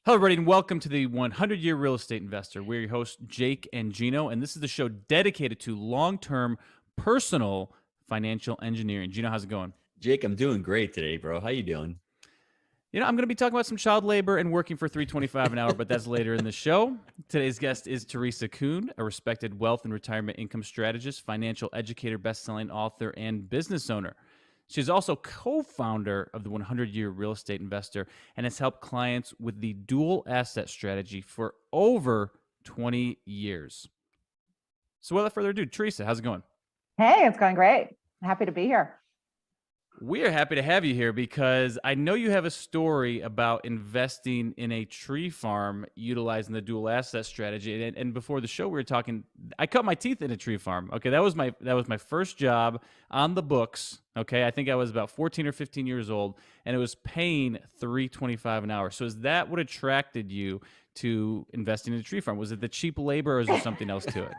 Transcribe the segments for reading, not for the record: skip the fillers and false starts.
Hello, everybody, and welcome to the 100-Year Real Estate Investor. We're your hosts, Jake and Gino, and this is the show dedicated to long-term personal financial engineering. Gino, how's it going? Jake, I'm doing great today, bro. How you doing? You know, I'm going to be talking about some child labor and working for $3.25 an hour, but that's later in the show. Today's guest is Teresa Kuhn, a respected wealth and retirement income strategist, financial educator, best-selling author, and business owner. She's also co-founder of the 100-Year Real Estate Investor and has helped clients with the dual asset strategy for over 20 years. So without further ado, Teresa, how's it going? Hey, it's going great. Happy to be here. We are happy to have you here because I know you have a story about investing in a tree farm utilizing the dual asset strategy. And before the show, we were talking, I cut my teeth in a tree farm. Okay, that was my first job on the books. Okay, I think I was about 14 or 15 years old, and it was paying $3.25 an hour. So is that what attracted you to investing in a tree farm? Was it the cheap labor, or is there something else to it?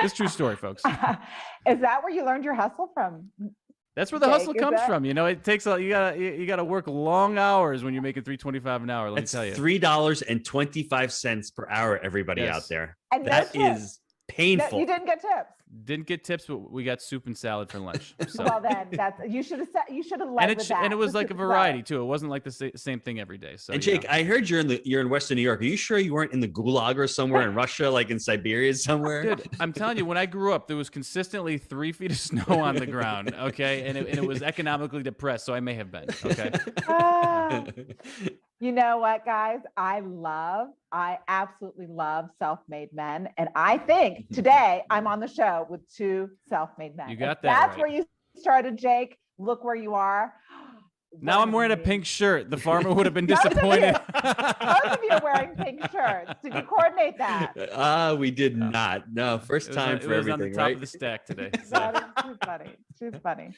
It's a true story, folks. Is that where you learned your hustle from? That's where the hustle comes from. You know, it takes you gotta work long hours when you're making $3.25 an hour. Let me tell you, $3.25 per hour. Everybody out there, and that is painful. You didn't get tips. Didn't get tips, but we got soup and salad for lunch. So. Well, then you should have led with that. And it was like a variety too. It wasn't like the same thing every day. So, and Jake, I heard you're in Western New York. Are you sure you weren't in the Gulag or somewhere in Russia, like in Siberia somewhere? Dude, I'm telling you, when I grew up, there was consistently 3 feet of snow on the ground. Okay, and it was economically depressed, so I may have been. Okay. You know what, guys? I absolutely love self-made men. And I think today I'm on the show with two self-made men. You got that. That's right. where you started, Jake. Look where you are. Now I'm wearing a pink shirt. The farmer would have been disappointed. Both of you are wearing pink shirts. Did you coordinate that? We did not. No, first time for everything, on the top right? of the stack today. So. She's funny.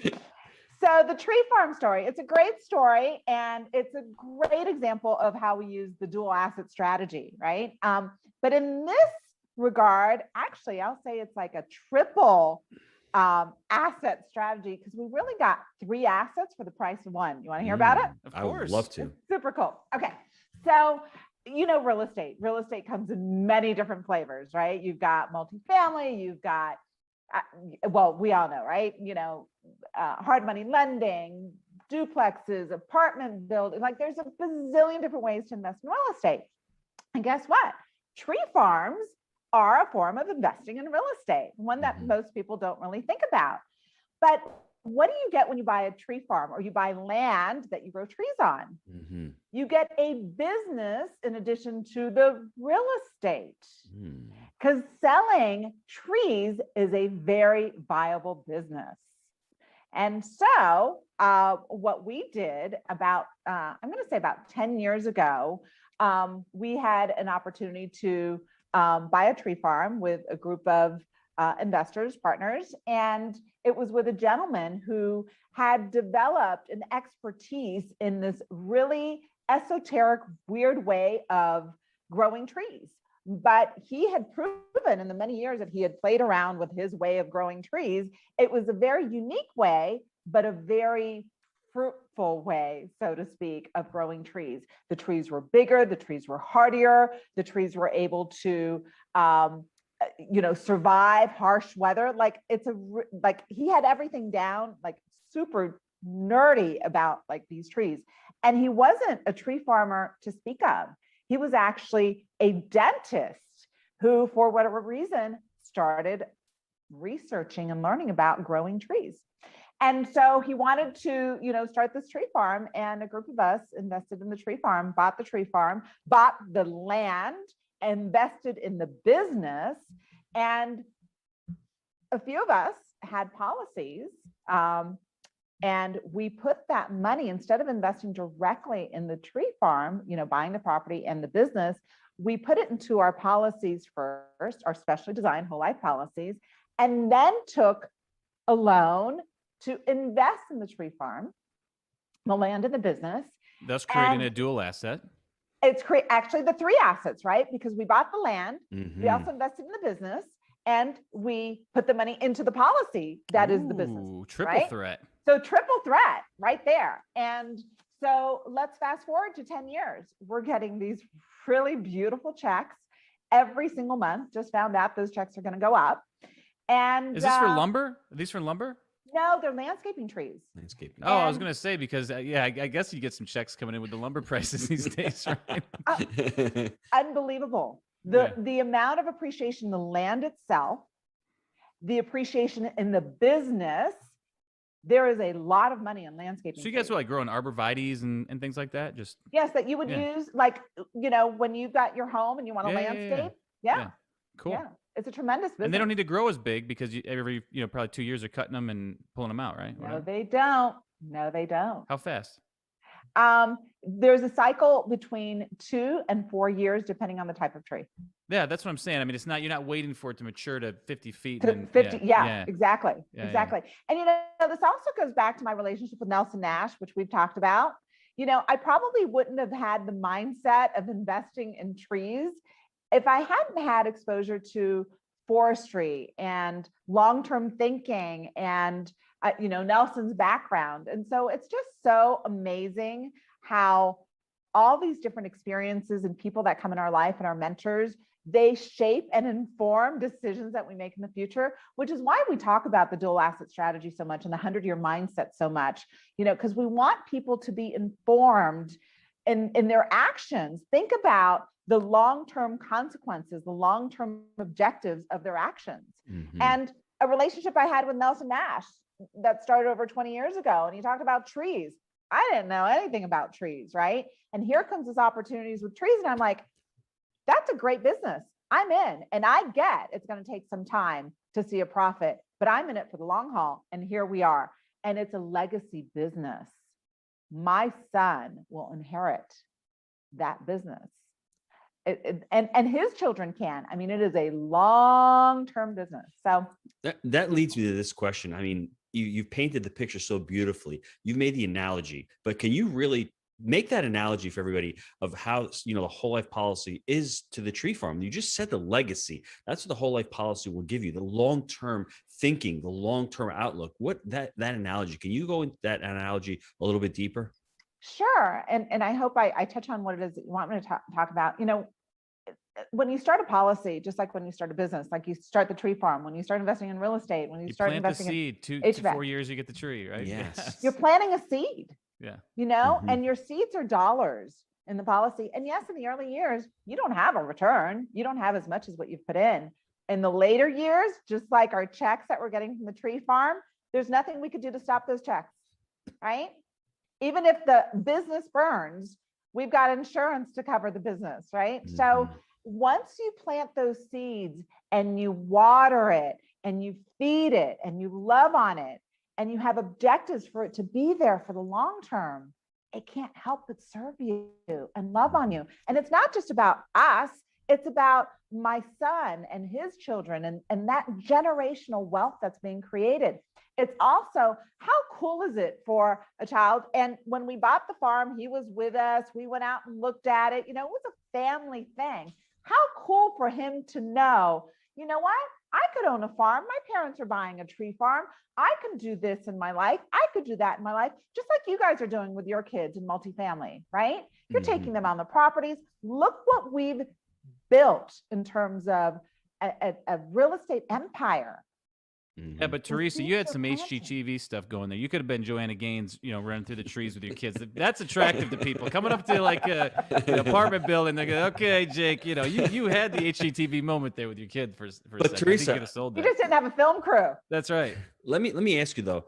So the tree farm story, it's a great story, and it's a great example of how we use the dual asset strategy, right? But in this regard, actually, I'll say it's like a triple asset strategy, because we really got 3 assets for the price of 1. You want to hear about it? Of I course. would love to. It's super cool. Okay. So, you know, real estate comes in many different flavors, right? You've got multifamily, you've got, well, we all know, right? You know, hard money lending, duplexes, apartment building, like there's a bazillion different ways to invest in real estate. And guess what? Tree farms are a form of investing in real estate, one that most people don't really think about. But what do you get when you buy a tree farm or you buy land that you grow trees on? You get a business in addition to the real estate, because selling trees is a very viable business. And so what we did about, I'm going to say about 10 years ago, we had an opportunity to buy a tree farm with a group of investors, partners, and it was with a gentleman who had developed an expertise in this really esoteric, weird way of growing trees. But he had proven in the many years that he had played around with his way of growing trees, it was a very unique way, but a very fruitful way, so to speak, of growing trees. The trees were bigger, the trees were hardier, the trees were able to survive harsh weather. Like he had everything down, like super nerdy about like these trees. And he wasn't a tree farmer to speak of. He was actually a dentist who, for whatever reason, started researching and learning about growing trees. And so he wanted to, start this tree farm, and a group of us invested in the tree farm, bought the tree farm, bought the land, invested in the business. And a few of us had policies, and we put that money, instead of investing directly in the tree farm, buying the property and the business, we put it into our policies first, our specially designed whole life policies, and then took a loan to invest in the tree farm, the land and the business. Thus creating a dual asset. It's actually the 3 assets, right? Because we bought the land, we also invested in the business, and we put the money into the policy that is the business. Triple right? threat. So triple threat right there. And So let's fast forward to 10 years. We're getting these really beautiful checks every single month. Just found out those checks are going to go up. And is this for lumber? Are these for lumber? No, they're landscaping trees. Landscaping. Oh, I was going to say, because I guess you get some checks coming in with the lumber prices these days, right? Unbelievable. The amount of appreciation in the land itself, the appreciation in the business. There is a lot of money in landscaping. So you guys were like growing arborvitaes and things like that? Just yes, that you would use, like, when you've got your home and you want to landscape. Yeah. Cool. Yeah. It's a tremendous business. And they don't need to grow as big because every probably 2 years are cutting them and pulling them out, right? No, they don't. No, they don't. How fast? There's a cycle between 2 and 4 years, depending on the type of tree. Yeah, that's what I'm saying. I mean, you're not waiting for it to mature to 50 feet. To 50, exactly. Exactly. And, this also goes back to my relationship with Nelson Nash, which we've talked about. I probably wouldn't have had the mindset of investing in trees if I hadn't had exposure to forestry and long-term thinking and, Nelson's background. And so it's just so amazing how all these different experiences and people that come in our life and our mentors, they shape and inform decisions that we make in the future, which is why we talk about the dual asset strategy so much and the 100-year mindset so much, because we want people to be informed in their actions. Think about the long-term consequences, the long-term objectives of their actions. Mm-hmm. And a relationship I had with Nelson Nash that started over 20 years ago, and he talked about trees. I didn't know anything about trees, right? And here comes this opportunities with trees, and I'm like, that's a great business. I'm in, and I get it's going to take some time to see a profit, but I'm in it for the long haul. And here we are. And it's a legacy business. My son will inherit that business. And his children can. I mean, it is a long-term business. So that leads me to this question. I mean, you've painted the picture so beautifully. You've made the analogy, but can you really make that analogy for everybody of how, the whole life policy is to the tree farm? You just said the legacy. That's what the whole life policy will give you, the long-term thinking, the long-term outlook. What that analogy, can you go into that analogy a little bit deeper? Sure. And I hope I touch on what it is that you want me to talk about. When you start a policy, just like when you start a business, like you start the tree farm, when you start investing in real estate, when you start plant investing the seed, in 2 to 4 years, you get the tree, right? Yes. You're planting a seed. Yeah. Mm-hmm. And your seeds are dollars in the policy. And yes, in the early years, you don't have a return. You don't have as much as what you've put in. In the later years, just like our checks that we're getting from the tree farm, there's nothing we could do to stop those checks, right? Even if the business burns, we've got insurance to cover the business, right? Mm-hmm. So once you plant those seeds and you water it and you feed it and you love on it and you have objectives for it to be there for the long term, it can't help but serve you and love on you. And it's not just about us, it's about my son and his children and that generational wealth that's being created. It's also, how cool is it for a child? And when we bought the farm, he was with us. We went out and looked at it. It was a family thing. How cool for him to know, you know what? I could own a farm. My parents are buying a tree farm. I can do this in my life. I could do that in my life, just like you guys are doing with your kids in multifamily, right? You're taking them on the properties. Look what we've built in terms of a real estate empire. Yeah, but Teresa, you had some HGTV stuff going there. You could have been Joanna Gaines, running through the trees with your kids. That's attractive to people. Coming up to like an apartment building, they go, "Okay, Jake, you had the HGTV moment there with your kid for a second. Teresa, you could have sold that. You just didn't have a film crew. That's right. Let me ask you though.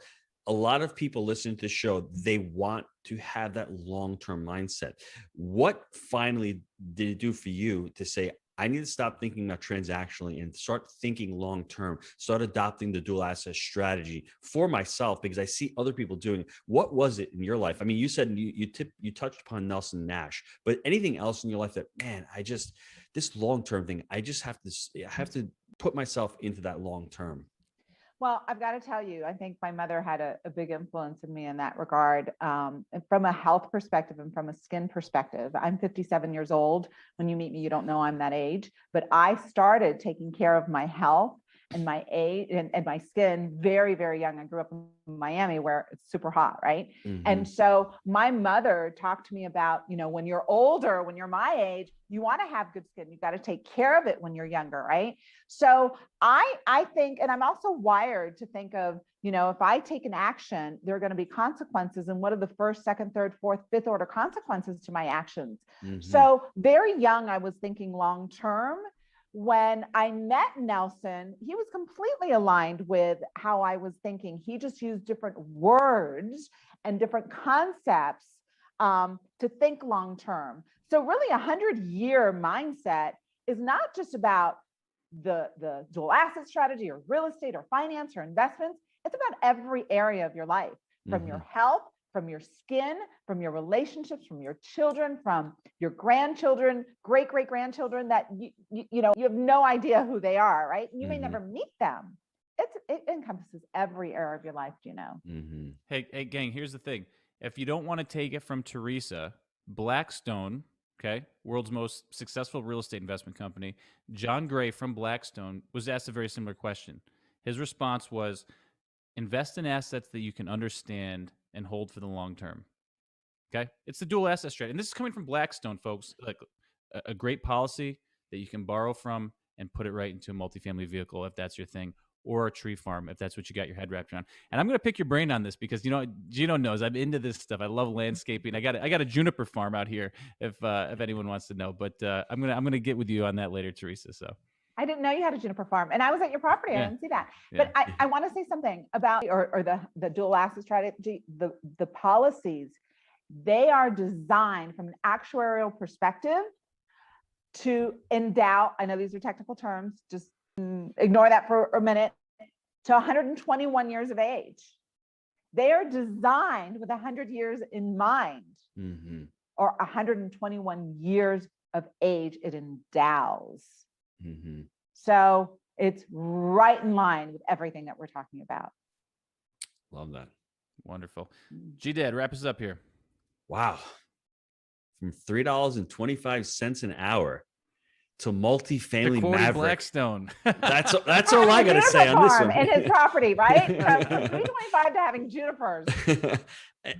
A lot of people listening to the show, they want to have that long-term mindset. What finally did it do for you to say, I need to stop thinking about transactionally and start thinking long-term, start adopting the dual asset strategy for myself, because I see other people doing it. What was it in your life? I mean, you said you touched upon Nelson Nash, but anything else in your life that, man, this long-term thing, I just have to put myself into that long-term. Well, I've got to tell you, I think my mother had a big influence in me in that regard, from a health perspective and from a skin perspective. I'm 57 years old. When you meet me, you don't know I'm that age, but I started taking care of my health and my age and my skin very, very young. I grew up in Miami where it's super hot, right? And so my mother talked to me about, when you're older, when you're my age, you want to have good skin. You got to take care of it when you're younger, right? So I think, and I'm also wired to think of, if I take an action, there are going to be consequences. And what are the first, second, third, fourth, fifth order consequences to my actions? So very young, I was thinking long term. When I met Nelson, he was completely aligned with how I was thinking. He just used different words and different concepts to think long term. So really 100-year mindset is not just about the dual asset strategy or real estate or finance or investments. It's about every area of your life, from your health, from your skin, from your relationships, from your children, from your grandchildren, great-great-grandchildren that you have no idea who they are, right? You may never meet them. It encompasses every area of your life, Hey, gang, here's the thing. If you don't want to take it from Teresa, Blackstone, okay, world's most successful real estate investment company, John Gray from Blackstone was asked a very similar question. His response was, invest in assets that you can understand and hold for the long term. Okay? It's the dual asset strategy. And this is coming from Blackstone, folks. Like a great policy that you can borrow from and put it right into a multifamily vehicle if that's your thing, or a tree farm if that's what you got your head wrapped around. And I'm going to pick your brain on this because Gino knows I'm into this stuff. I love landscaping. I got a juniper farm out here if anyone wants to know. But I'm gonna get with you on that later, Teresa. So I didn't know you had a juniper farm, and I was at your property. I didn't see that. But I want to say something about or the dual asset strategy. The policies, they are designed from an actuarial perspective to endow. I know these are technical terms. Just ignore that for a minute. To 121 years of age, they are designed with 100 years in mind, or 121 years of age. It endows. So it's right in line with everything that we're talking about. Love that. Wonderful. G-Dad, wrap us up here. Wow. From $3.25 an hour to multifamily Maverick. Blackstone. That's all I got to say on this one. In his property, right? From 325 to having junipers.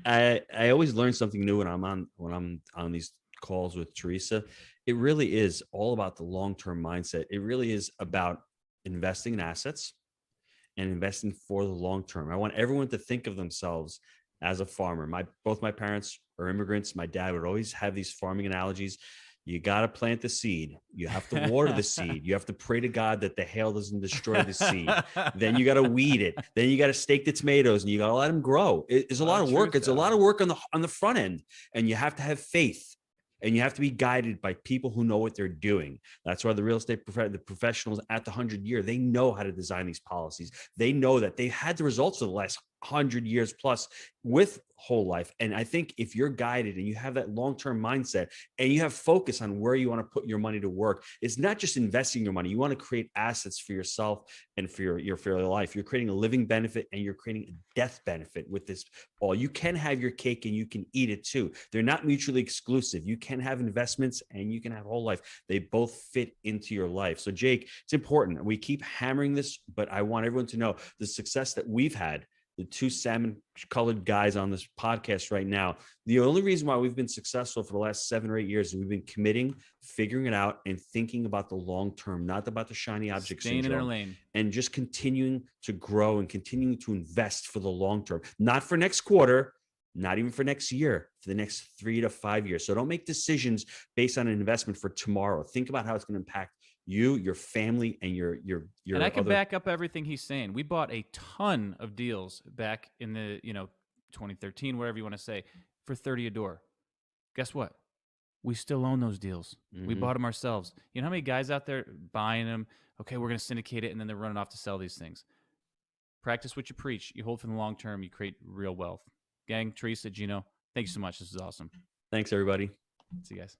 I always learn something new when I'm on these calls with Teresa. It really is all about the long-term mindset. It really is about investing in assets and investing for the long term. I want everyone to think of themselves as a farmer. Both my parents are immigrants. My dad would always have these farming analogies. You got to plant the seed. You have to water the seed. You have to pray to God that the hail doesn't destroy the seed. Then you got to weed it. Then you got to stake the tomatoes and you got to let them grow. It's a lot of work. It's a lot of work on the front end, and you have to have faith. And you have to be guided by people who know what they're doing. That's why the real estate the professionals at the 100-year, they know how to design these policies. They know that they've had the results of the last 100 years plus with whole life. And I think if you're guided and you have that long-term mindset and you have focus on where you want to put your money to work, it's not just investing your money. You want to create assets for yourself and for your life. You're creating a living benefit and you're creating a death benefit with this all. You can have your cake and you can eat it too. They're not mutually exclusive. You can have investments and you can have whole life. They both fit into your life. So Jake, it's important. We keep hammering this, but I want everyone to know the success that we've had. The two salmon colored guys on this podcast right now. The only reason why we've been successful for the last 7 or 8 years is we've been committing, figuring it out, and thinking about the long term, not about the shiny object Staying syndrome. in our lane. And just continuing to grow and continuing to invest for the long term, not for next quarter, not even for next year, for the next 3 to 5 years. So don't make decisions based on an investment for tomorrow. Think about how it's going to impact you, your family, and your. And I can back up everything he's saying. We bought a ton of deals back in the 2013, whatever you want to say, for 30 a door. Guess what? We still own those deals. We bought them ourselves. You know how many guys out there buying them? Okay, we're going to syndicate it, and then they're running off to sell these things. Practice what you preach. You hold for the long term. You create real wealth. Gang, Teresa, Gino, thank you so much. This is awesome. Thanks, everybody. See you guys.